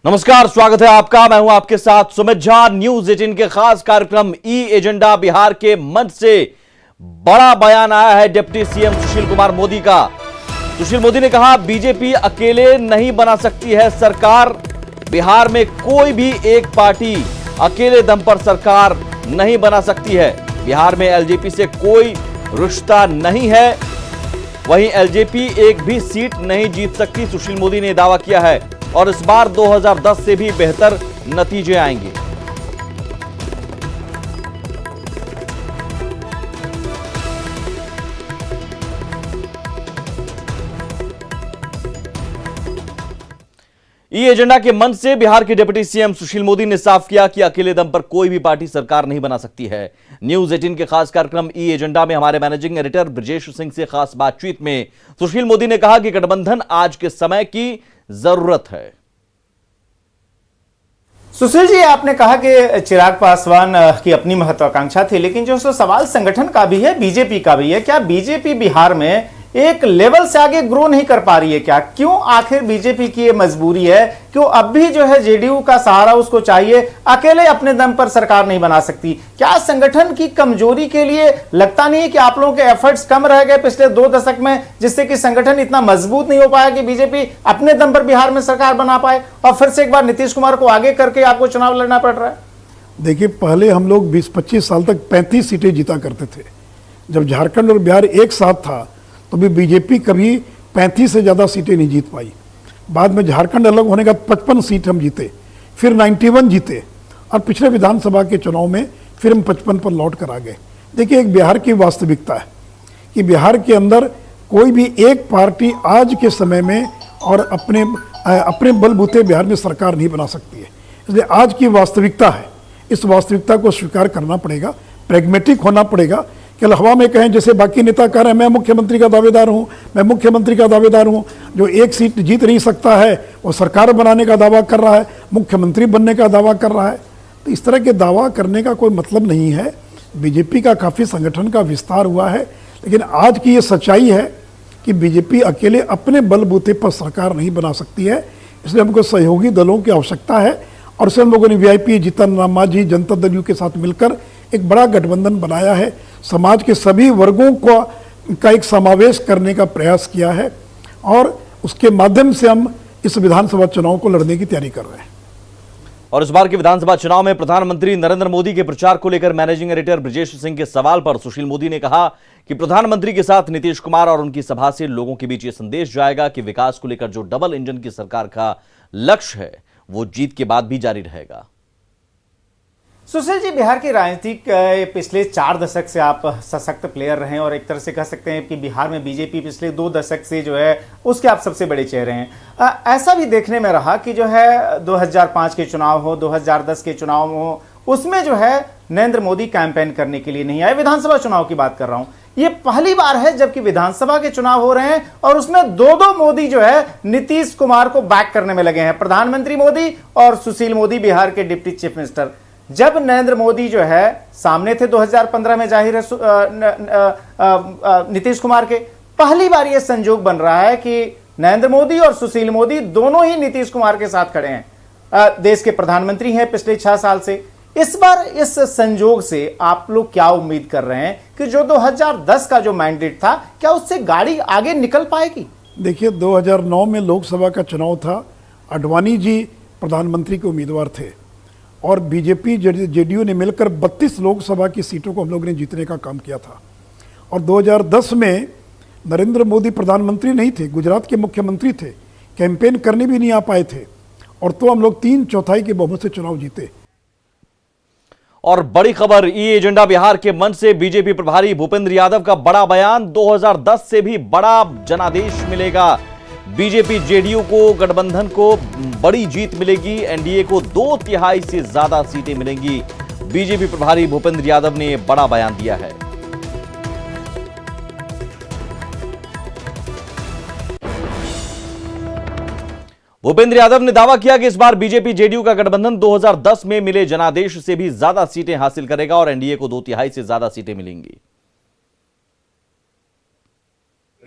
नमस्कार, स्वागत है आपका। मैं हूं आपके साथ सुमित झा। न्यूज 18 के खास कार्यक्रम ई एजेंडा बिहार के मंच से बड़ा बयान आया है डिप्टी सीएम सुशील कुमार मोदी का। सुशील मोदी ने कहा, बीजेपी अकेले नहीं बना सकती है सरकार। बिहार में कोई भी एक पार्टी अकेले दम पर सरकार नहीं बना सकती है। बिहार में एलजेपी से कोई रिश्ता नहीं है, वहीं एलजेपी एक भी सीट नहीं जीत सकती। सुशील मोदी ने दावा किया है और इस बार 2010 से भी बेहतर नतीजे आएंगे। ई एजेंडा के मंच से बिहार के डिप्टी सीएम सुशील मोदी ने साफ किया कि अकेले दम पर कोई भी पार्टी सरकार नहीं बना सकती है। न्यूज 18 के खास कार्यक्रम ई एजेंडा में हमारे मैनेजिंग एडिटर ब्रजेश सिंह से खास बातचीत में सुशील मोदी ने कहा कि गठबंधन आज के समय की जरूरत है। सुशील जी, आपने कहा कि चिराग पासवान की अपनी महत्वाकांक्षा थी, लेकिन जो सवाल संगठन का भी है, बीजेपी का भी है। क्या बीजेपी बिहार में एक लेवल से आगे ग्रो नहीं कर पा रही है क्या? क्यों आखिर बीजेपी की ये मजबूरी है? क्यों अब भी जो है जेडीयू का सहारा उसको चाहिए? अकेले अपने दम पर सरकार नहीं बना सकती। क्या संगठन की कमजोरी के लिए लगता नहीं है कि आप लोगों के एफर्ट्स कम रह गए पिछले 2 दशक में, जिससे कि संगठन इतना मजबूत नहीं हो पाया कि बीजेपी अपने दम पर बिहार में सरकार बना पाए और फिर से एक बार नीतीश कुमार को आगे करके आपको चुनाव लड़ना पड़ रहा है? देखिए, पहले हम लोग 20-25 साल तक 35 सीटें जीता करते थे। जब झारखंड और बिहार एक साथ था तो भी बीजेपी कभी 35 से ज़्यादा सीटें नहीं जीत पाई। बाद में झारखंड अलग होने का 55 सीट हम जीते, फिर 91 जीते और पिछले विधानसभा के चुनाव में फिर हम 55 पर लौट कर आ गए। देखिए, एक बिहार की वास्तविकता है कि बिहार के अंदर कोई भी एक पार्टी आज के समय में और अपने बलबूते बिहार में सरकार नहीं बना सकती है। इसलिए आज की वास्तविकता है, इस वास्तविकता को स्वीकार करना पड़ेगा, प्रैग्मेटिक होना पड़ेगा। केवल हवा में कहें जैसे बाकी नेता कह रहे हैं मैं मुख्यमंत्री का दावेदार हूं, मैं मुख्यमंत्री का दावेदार हूं। जो एक सीट जीत नहीं सकता है वो सरकार बनाने का दावा कर रहा है, मुख्यमंत्री बनने का दावा कर रहा है। तो इस तरह के दावा करने का कोई मतलब नहीं है। बीजेपी का काफ़ी संगठन का विस्तार हुआ है, लेकिन आज की ये सच्चाई है कि बीजेपी अकेले अपने बलबूते पर सरकार नहीं बना सकती है। इसलिए हमको सहयोगी दलों की आवश्यकता है और इसलिए हम लोगों ने वीआईपी, जीतन राम मांझी, जनता दल यू के साथ मिलकर एक बड़ा गठबंधन बनाया है। समाज के सभी वर्गों का एक समावेश करने का प्रयास किया है और उसके माध्यम से हम इस विधानसभा चुनाव को लड़ने की तैयारी कर रहे हैं। और इस बार के विधानसभा चुनाव में प्रधानमंत्री नरेंद्र मोदी के प्रचार को लेकर मैनेजिंग एडिटर ब्रजेश सिंह के सवाल पर सुशील मोदी ने कहा कि प्रधानमंत्री के साथ नीतीश कुमार और उनकी सभा से लोगों के बीच ये संदेश जाएगा कि विकास को लेकर जो डबल इंजन की सरकार का लक्ष्य है वो जीत के बाद भी जारी रहेगा। सुशील जी, बिहार की राजनीति पिछले 4 दशक से आप सशक्त प्लेयर रहे हैं और एक तरह से कह सकते हैं कि बिहार में बीजेपी पिछले 2 दशक से जो है उसके आप सबसे बड़े चेहरे हैं। ऐसा भी देखने में रहा कि जो है 2005 के चुनाव हो, 2010 के चुनाव हो, उसमें जो है नरेंद्र मोदी कैंपेन करने के लिए नहीं आए। विधानसभा चुनाव की बात कर रहा हूं। ये पहली बार है जबकि विधानसभा के चुनाव हो रहे हैं और उसमें दो मोदी जो है नीतीश कुमार को बैक करने में लगे हैं, प्रधानमंत्री मोदी और सुशील मोदी बिहार के डिप्टी चीफ मिनिस्टर। जब नरेंद्र मोदी जो है सामने थे 2015 में, जाहिर है नीतीश कुमार के, पहली बार यह संजोग बन रहा है कि नरेंद्र मोदी और सुशील मोदी दोनों ही नीतीश कुमार के साथ खड़े हैं। देश के प्रधानमंत्री हैं पिछले 6 साल से। इस बार इस संजोग से आप लोग क्या उम्मीद कर रहे हैं कि जो 2010 का जो मैंडेट था, क्या उससे गाड़ी आगे निकल पाएगी? देखिए, 2009 में लोकसभा का चुनाव था। आडवाणी जी प्रधानमंत्री के उम्मीदवार थे और बीजेपी जेडीयू ने मिलकर 32 लोकसभा की सीटों को हम लोगों ने जीतने का काम किया था। और 2010 में नरेंद्र मोदी प्रधानमंत्री नहीं थे, गुजरात के मुख्यमंत्री थे, कैंपेन करने भी नहीं आ पाए थे और तो हम लोग 3/4 के बहुमत से चुनाव जीते। और बड़ी खबर, ई एजेंडा बिहार के मंच से बीजेपी प्रभारी भूपेंद्र यादव का बड़ा बयान। 2010 से भी बड़ा जनादेश मिलेगा। बीजेपी जेडीयू को, गठबंधन को बड़ी जीत मिलेगी। एनडीए को 2/3 से ज्यादा सीटें मिलेंगी। बीजेपी प्रभारी भूपेंद्र यादव ने बड़ा बयान दिया है। भूपेंद्र यादव ने दावा किया कि इस बार बीजेपी जेडीयू का गठबंधन 2010 में मिले जनादेश से भी ज्यादा सीटें हासिल करेगा और एनडीए को 2/3 से ज्यादा सीटें मिलेंगी।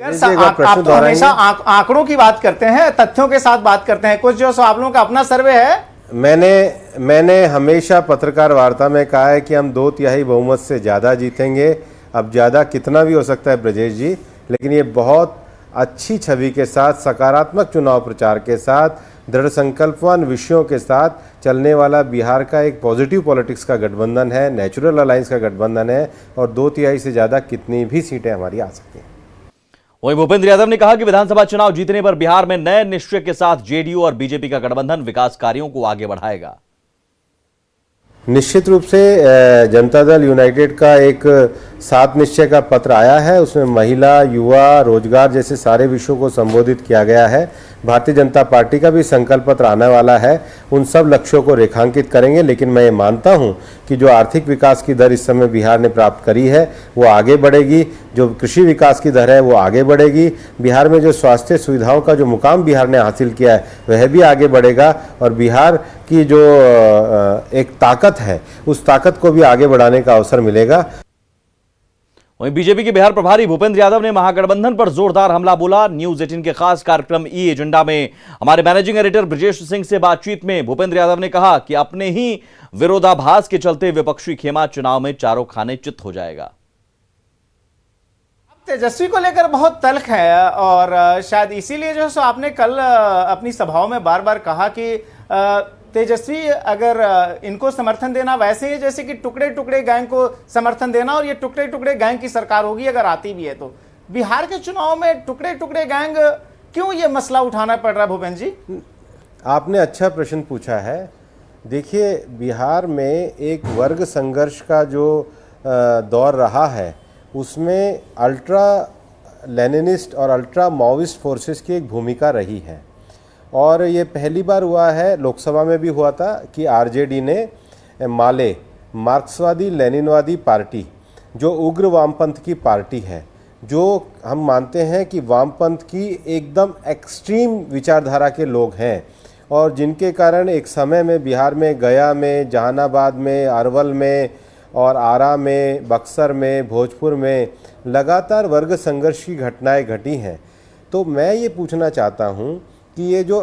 आप तो हमेशा आंकड़ों की बात करते हैं, तथ्यों के साथ बात करते हैं। कुछ जो सो आप लोगों का अपना सर्वे है। मैंने हमेशा पत्रकार वार्ता में कहा है कि हम 2/3 बहुमत से ज़्यादा जीतेंगे। अब ज़्यादा कितना भी हो सकता है ब्रजेश जी, लेकिन ये बहुत अच्छी छवि के साथ, सकारात्मक चुनाव प्रचार के साथ, दृढ़ संकल्पवान विषयों के साथ चलने वाला बिहार का एक पॉजिटिव पॉलिटिक्स का गठबंधन है, नेचुरल अलायंस का गठबंधन है, और 2/3 से ज़्यादा कितनी भी सीटें हमारी आ सकती हैं। वहीं भूपेंद्र यादव ने कहा कि विधानसभा चुनाव जीतने पर बिहार में नए निश्चय के साथ जेडीयू और बीजेपी का गठबंधन विकास कार्यों को आगे बढ़ाएगा। निश्चित रूप से जनता दल यूनाइटेड का एक 7 निश्चय का पत्र आया है। उसमें महिला, युवा, रोजगार जैसे सारे विषयों को संबोधित किया गया है। भारतीय जनता पार्टी का भी संकल्प पत्र आने वाला है। उन सब लक्ष्यों को रेखांकित करेंगे, लेकिन मैं ये मानता हूं कि जो आर्थिक विकास की दर इस समय बिहार ने प्राप्त करी है वो आगे बढ़ेगी। जो कृषि विकास की दर है वो आगे बढ़ेगी। बिहार में जो स्वास्थ्य सुविधाओं का जो मुकाम बिहार ने हासिल किया है वह भी आगे बढ़ेगा, और बिहार की जो एक ताकत है उस ताकत को भी आगे बढ़ाने का अवसर मिलेगा। वहीं बीजेपी के बिहार प्रभारी भूपेंद्र यादव ने महागठबंधन पर जोरदार हमला बोला। न्यूज 18 के खास कार्यक्रम ई एजेंडा में हमारे मैनेजिंग एडिटर ब्रजेश सिंह से बातचीत में भूपेंद्र यादव ने कहा कि अपने ही विरोधाभास के चलते विपक्षी खेमा चुनाव में चारों खाने चित हो जाएगा। तेजस्वी को लेकर बहुत तल्ख है, और शायद इसीलिए जो सो आपने कल अपनी सभाओं में बार बार कहा कि तेजस्वी अगर इनको समर्थन देना वैसे ही जैसे कि टुकड़े टुकड़े गैंग को समर्थन देना, और ये टुकड़े टुकड़े गैंग की सरकार होगी अगर आती भी है तो। बिहार के चुनाव में टुकड़े टुकड़े गैंग क्यों ये मसला उठाना पड़ रहा है भूपेंद्र जी? आपने अच्छा प्रश्न पूछा है। देखिए, बिहार में एक वर्ग संघर्ष का जो दौर रहा है उसमें अल्ट्रा लेनिनिस्ट और अल्ट्रा माओविस्ट फोर्सेस की एक भूमिका रही है, और ये पहली बार हुआ है, लोकसभा में भी हुआ था, कि आरजेडी ने माले, मार्क्सवादी लेनिनवादी पार्टी, जो उग्र वामपंथ की पार्टी है, जो हम मानते हैं कि वामपंथ की एकदम एक्सट्रीम विचारधारा के लोग हैं, और जिनके कारण एक समय में बिहार में गया में, जहानाबाद में, अरवल में और आरा में, बक्सर में, भोजपुर में लगातार वर्ग संघर्ष की घटनाएं घटी हैं। तो मैं ये पूछना चाहता हूँ कि ये जो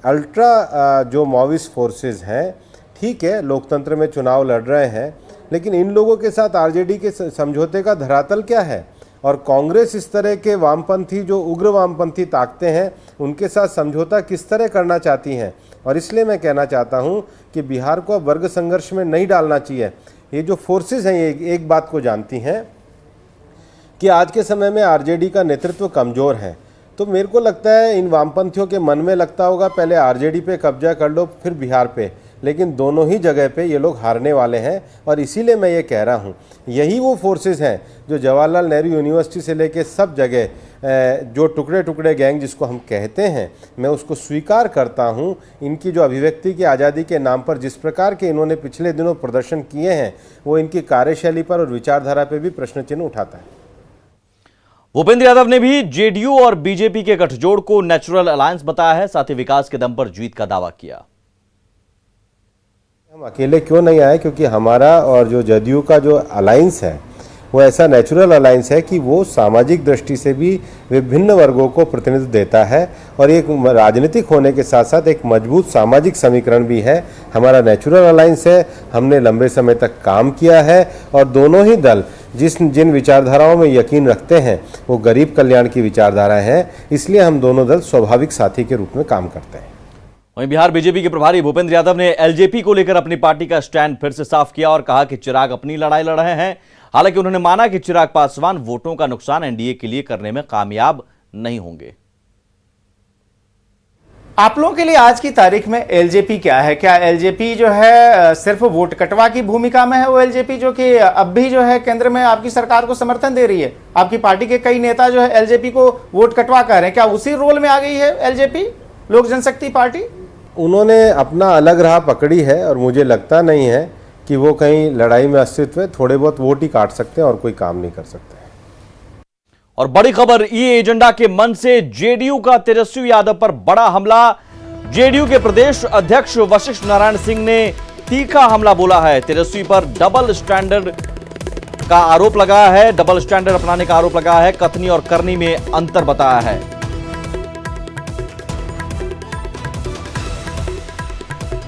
अल्ट्रा जो माओविस्ट फोर्सेस हैं, ठीक है, लोकतंत्र में चुनाव लड़ रहे हैं, लेकिन इन लोगों के साथ आरजेडी के समझौते का धरातल क्या है? और कांग्रेस इस तरह के वामपंथी जो उग्र वामपंथी ताकतें हैं उनके साथ समझौता किस तरह करना चाहती हैं? और इसलिए मैं कहना चाहता हूं कि बिहार को अब वर्ग संघर्ष में नहीं डालना चाहिए। ये जो फोर्सेस हैं ये एक बात को जानती हैं कि आज के समय में आरजेडी का नेतृत्व कमज़ोर है। तो मेरे को लगता है इन वामपंथियों के मन में लगता होगा पहले आरजेडी पे कब्जा कर लो फिर बिहार पे, लेकिन दोनों ही जगह पे ये लोग हारने वाले हैं। और इसीलिए मैं ये कह रहा हूँ, यही वो फोर्सेस हैं जो जवाहरलाल नेहरू यूनिवर्सिटी से लेके सब जगह जो टुकड़े टुकड़े गैंग जिसको हम कहते हैं, मैं उसको स्वीकार करता हूँ। इनकी जो अभिव्यक्ति की आज़ादी के नाम पर जिस प्रकार के इन्होंने पिछले दिनों प्रदर्शन किए हैं वो इनकी कार्यशैली पर और विचारधारा पर भी प्रश्न चिन्ह उठाता है। भूपेंद्र यादव ने भी जेडीयू और बीजेपी के गठजोड़ को नेचुरल अलायंस बताया है, साथ ही विकास के दम पर जीत का दावा किया। हम अकेले क्यों नहीं आए, क्योंकि हमारा और जो जदयू का जो अलायंस है वो ऐसा नेचुरल अलायंस है कि वो सामाजिक दृष्टि से भी विभिन्न वर्गों को प्रतिनिधित्व देता है, और एक राजनीतिक होने के साथ साथ एक मजबूत सामाजिक समीकरण भी है। हमारा नेचुरल अलायंस है, हमने लंबे समय तक काम किया है, और दोनों ही दल जिन विचारधाराओं में यकीन रखते हैं वो गरीब कल्याण की विचारधारा है, इसलिए हम दोनों दल स्वाभाविक साथी के रूप में काम करते हैं। वहीं बिहार बीजेपी के प्रभारी भूपेंद्र यादव ने एलजेपी को लेकर अपनी पार्टी का स्टैंड फिर से साफ किया और कहा कि चिराग अपनी लड़ाई लड़ रहे हैं। हालांकि उन्होंने माना कि चिराग पासवान वोटों का नुकसान एनडीए के लिए करने में कामयाब नहीं होंगे। आप लोगों के लिए आज की तारीख में एलजेपी क्या है? क्या एलजेपी जो है सिर्फ वोट कटवा की भूमिका में है? वो एलजेपी जो कि अब भी जो है केंद्र में आपकी सरकार को समर्थन दे रही है, आपकी पार्टी के कई नेता जो है एलजेपी को वोट कटवा कर रहे हैं, क्या उसी रोल में आ गई है एलजेपी, लोक जनशक्ति पार्टी? उन्होंने अपना अलग राह पकड़ी है, और मुझे लगता नहीं है कि वो कहीं लड़ाई में अस्तित्व है। थोड़े बहुत वोट ही काट सकते हैं और कोई काम नहीं कर सकते। और बड़ी खबर, ये एजेंडा के मन से जेडीयू का तेजस्वी यादव पर बड़ा हमला। जेडीयू के प्रदेश अध्यक्ष वशिष्ठ नारायण सिंह ने तीखा हमला बोला है। तेजस्वी पर डबल स्टैंडर्ड का आरोप लगाया है, डबल स्टैंडर्ड अपनाने का आरोप लगाया है, कथनी और करनी में अंतर बताया है।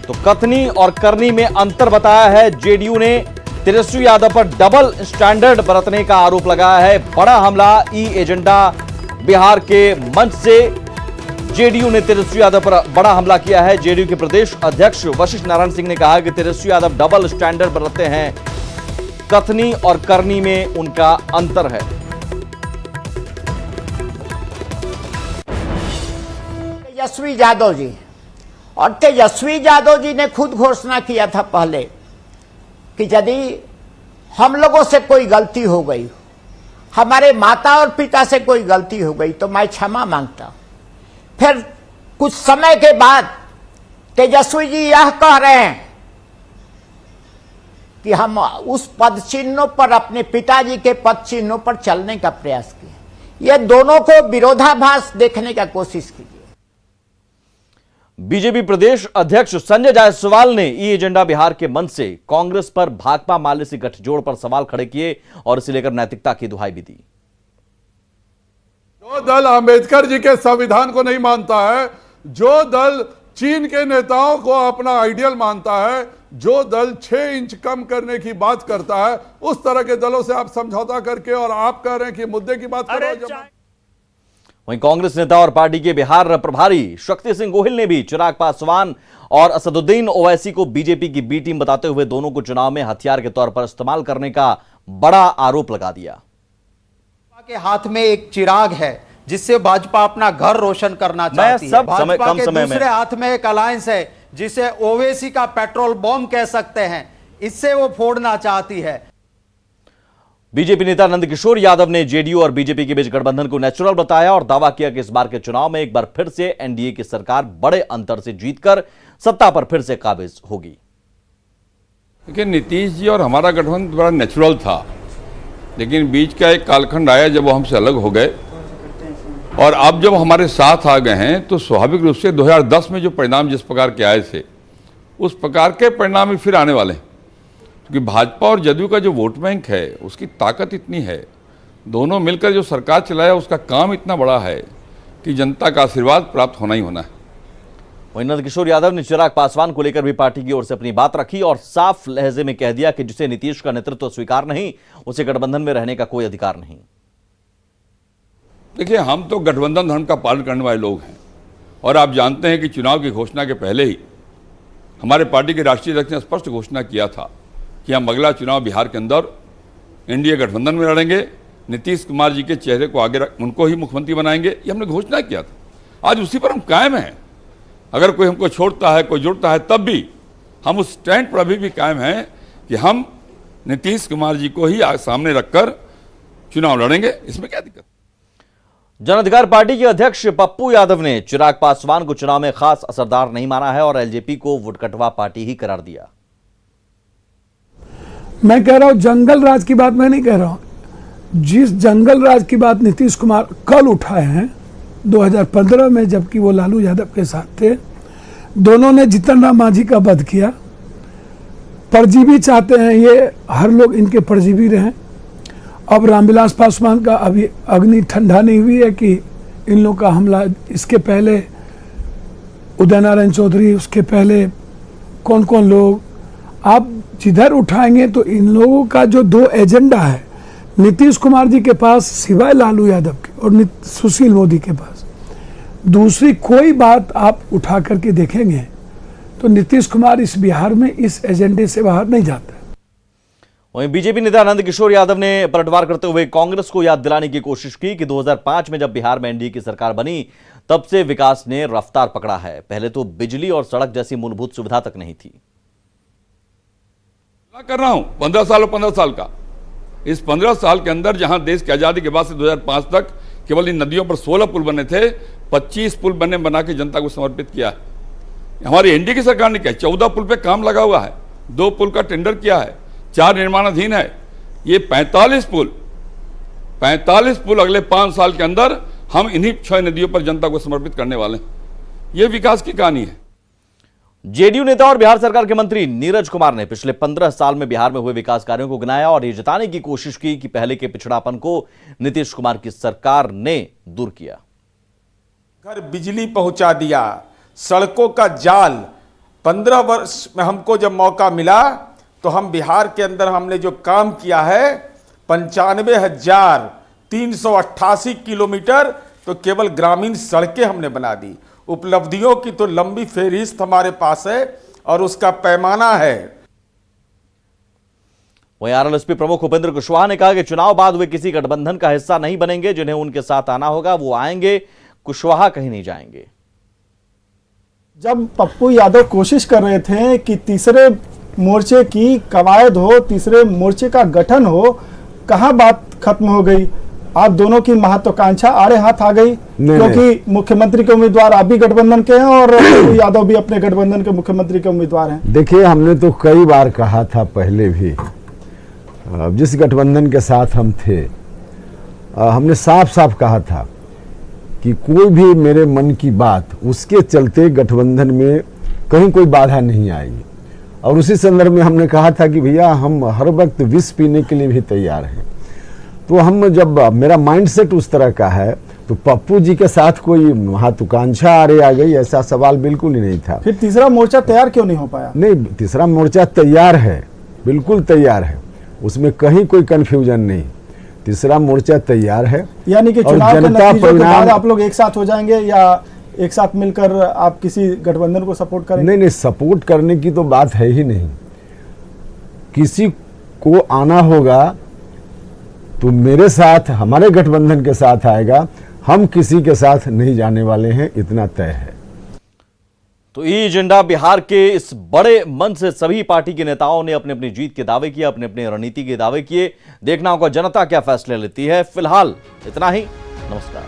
तो कथनी और करनी में अंतर बताया है। जेडीयू ने तेजस्वी यादव पर डबल स्टैंडर्ड बरतने का आरोप लगाया है। बड़ा हमला ई एजेंडा बिहार के मंच से जेडीयू ने तेजस्वी यादव पर बड़ा हमला किया है। जेडीयू के प्रदेश अध्यक्ष वशिष्ठ नारायण सिंह ने कहा कि तेजस्वी यादव डबल स्टैंडर्ड बरतते हैं, कथनी और करनी में उनका अंतर है। तेजस्वी यादव जी, और तेजस्वी यादव जी ने खुद घोषणा किया था पहले कि यदि हम लोगों से कोई गलती हो गई, हमारे माता और पिता से कोई गलती हो गई तो मैं क्षमा मांगता। फिर कुछ समय के बाद तेजस्वी जी यह कह रहे हैं कि हम उस पद चिन्हों पर, अपने पिताजी के पद चिन्हों पर चलने का प्रयास किए। ये दोनों को विरोधाभास देखने का कोशिश कीजिए। बीजेपी प्रदेश अध्यक्ष संजय जायसवाल ने ई एजेंडा बिहार के मंच से कांग्रेस पर भाकपा माले से गठजोड़ पर सवाल खड़े किए और इसे लेकर नैतिकता की दुहाई भी दी। जो दल अंबेडकर जी के संविधान को नहीं मानता है, जो दल चीन के नेताओं को अपना आइडियल मानता है, जो दल 6 इंच कम करने की बात करता है, उस तरह के दलों से आप समझौता करके और आप कह रहे हैं कि मुद्दे की बात करो। वहीं कांग्रेस नेता और पार्टी के बिहार प्रभारी शक्ति सिंह गोहिल ने भी चिराग पासवान और असदुद्दीन ओवैसी को बीजेपी की बी टीम बताते हुए दोनों को चुनाव में हथियार के तौर पर इस्तेमाल करने का बड़ा आरोप लगा दिया। के हाथ में एक चिराग है जिससे भाजपा अपना घर रोशन करना चाहती है। भाजपा के दूसरे हाथ में एक अलायंस है जिसे ओवैसी का पेट्रोल बॉम्ब कह सकते हैं, इससे वो फोड़ना चाहती है। बीजेपी नेता नंदकिशोर यादव ने जेडीयू और बीजेपी के बीच गठबंधन को नेचुरल बताया और दावा किया कि इस बार के चुनाव में एक बार फिर से एनडीए की सरकार बड़े अंतर से जीतकर सत्ता पर फिर से काबिज होगी। देखिए, नीतीश जी और हमारा गठबंधन बड़ा नेचुरल था, लेकिन बीच का एक कालखंड आया जब वो हमसे अलग हो गए और अब जब हमारे साथ आ गए हैं तो स्वाभाविक रूप से 2010 में जो परिणाम जिस प्रकार के आए थे उस प्रकार के परिणाम ही फिर आने वाले हैं, क्योंकि भाजपा और जदयू का जो वोट बैंक है उसकी ताकत इतनी है, दोनों मिलकर जो सरकार चलाया उसका काम इतना बड़ा है कि जनता का आशीर्वाद प्राप्त होना ही होना है। वहीं नंदकिशोर यादव ने चिराग पासवान को लेकर भी पार्टी की ओर से अपनी बात रखी और साफ लहजे में कह दिया कि जिसे नीतीश का नेतृत्व स्वीकार नहीं, उसे गठबंधन में रहने का कोई अधिकार नहीं। देखिए, हम तो गठबंधन धर्म का पालन करने वाले लोग हैं और आप जानते हैं कि चुनाव की घोषणा के पहले ही हमारे पार्टी के राष्ट्रीय अध्यक्ष ने स्पष्ट घोषणा किया था कि हम अगला चुनाव बिहार के अंदर एनडीए गठबंधन में लड़ेंगे, नीतीश कुमार जी के चेहरे को आगे उनको ही मुख्यमंत्री बनाएंगे, ये हमने घोषणा किया था। आज उसी पर हम कायम हैं। अगर कोई हमको छोड़ता है, कोई जुड़ता है, तब भी हम उस स्टैंड पर अभी भी कायम हैं कि हम नीतीश कुमार जी को ही सामने रखकर चुनाव लड़ेंगे। इसमें क्या दिक्कत? जन अधिकार पार्टी के अध्यक्ष पप्पू यादव ने चिराग पासवान को चुनाव में खास असरदार नहीं माना है और एलजेपी को वोटकटवा पार्टी ही करार दिया। मैं कह रहा हूं जंगल राज की बात मैं नहीं कह रहा हूं। जिस जंगल राज की बात नीतीश कुमार कल उठाए हैं 2015 में, जबकि वो लालू यादव के साथ थे, दोनों ने जीतन राम मांझी का वध किया। परजीवी चाहते हैं ये, हर लोग इनके परजीवी रहे। अब रामविलास पासवान का अभी अग्नि ठंडा नहीं हुई है कि इन लोगों का हमला, इसके पहले उदय नारायण चौधरी, उसके पहले कौन कौन लोग, आप जिधर उठाएंगे तो इन लोगों का जो 2 एजेंडा है नीतीश कुमार जी के पास सिवाय लालू यादव के और सुशील मोदी के पास दूसरी कोई बात आप उठा करके देखेंगे तो नीतीश कुमार इस बिहार में इस एजेंडे से बाहर नहीं जाता। वहीं बीजेपी नेता नंदकिशोर यादव ने पलटवार करते हुए कांग्रेस को याद दिलाने की कोशिश की कि 2005 में जब बिहार में एनडीए की सरकार बनी तब से विकास ने रफ्तार पकड़ा है। पहले तो बिजली और सड़क जैसी मूलभूत सुविधा तक नहीं थी। कर रहा हूं 15 साल और 15 साल का, इस 15 साल के अंदर जहां देश की आजादी के बाद से 2005 तक केवल इन नदियों पर 16 पुल बने थे, 25 पुल बना के जनता को समर्पित किया है। हमारी एनडीए की सरकार ने किया, 14 पुल पे काम लगा हुआ है, 2 पुल का टेंडर किया है, 4 निर्माणाधीन है। ये 45 पुल अगले 5 साल के अंदर हम इन्हीं 6 नदियों पर जनता को समर्पित करने वाले हैं। ये विकास की कहानी है। जेडीयू नेता और बिहार सरकार के मंत्री नीरज कुमार ने पिछले 15 साल में बिहार में हुए विकास कार्यों को गिनाया और ये जताने की कोशिश की कि पहले के पिछड़ापन को नीतीश कुमार की सरकार ने दूर किया। घर बिजली पहुंचा दिया, सड़कों का जाल। 15 वर्ष में हमको जब मौका मिला तो हम बिहार के अंदर हमने जो काम किया है 95,388 किलोमीटर तो केवल ग्रामीण सड़कें हमने बना दी। उपलब्धियों की तो लंबी फेहरिस्त हमारे पास है और उसका पैमाना है। वहीं आरएलएसपी प्रमुख उपेंद्र कुशवाहा ने कहा कि चुनाव बाद वे किसी गठबंधन का हिस्सा नहीं बनेंगे, जिन्हें उनके साथ आना होगा वो आएंगे, कुशवाहा कहीं नहीं जाएंगे। जब पप्पू यादव कोशिश कर रहे थे कि तीसरे मोर्चे की कवायद हो, तीसरे मोर्चे का गठन हो, कहां बात खत्म हो गई? आप दोनों की महत्वाकांक्षा आड़े हाथ आ गई, क्योंकि मुख्यमंत्री के उम्मीदवार आप भी गठबंधन के हैं और पप्पू यादव भी अपने गठबंधन के मुख्यमंत्री के उम्मीदवार हैं। देखिए, हमने तो कई बार कहा था पहले भी, जिस गठबंधन के साथ हम थे, हमने साफ साफ कहा था कि कोई भी मेरे मन की बात, उसके चलते गठबंधन में कहीं कोई बाधा नहीं आएगी। और उसी संदर्भ में हमने कहा था कि भैया हम हर वक्त विष पीने के लिए भी तैयार हैं। तो हम जब मेरा माइंडसेट उस तरह का है तो पप्पू जी के साथ कोई महत्वाकांक्षा आड़े आ गई ऐसा सवाल बिल्कुल ही नहीं था। फिर तीसरा मोर्चा तैयार क्यों नहीं हो पाया? नहीं, तीसरा मोर्चा तैयार है, बिल्कुल तैयार है, उसमें कहीं कोई कंफ्यूजन नहीं। तीसरा मोर्चा तैयार है, यानी कि चुनाव के नतीजों के बाद आप लोग एक साथ हो जाएंगे या एक साथ मिलकर आप किसी गठबंधन को सपोर्ट करेंगे? नहीं, सपोर्ट करने की तो बात है ही नहीं। किसी को आना होगा तो मेरे साथ, हमारे गठबंधन के साथ आएगा, हम किसी के साथ नहीं जाने वाले हैं, इतना तय है। तो ई एजेंडा बिहार के इस बड़े मंच से सभी पार्टी के नेताओं ने अपनी अपनी जीत के दावे किए, अपने अपने रणनीति के दावे किए। देखना होगा जनता क्या फैसले लेती है। फिलहाल इतना ही, नमस्कार।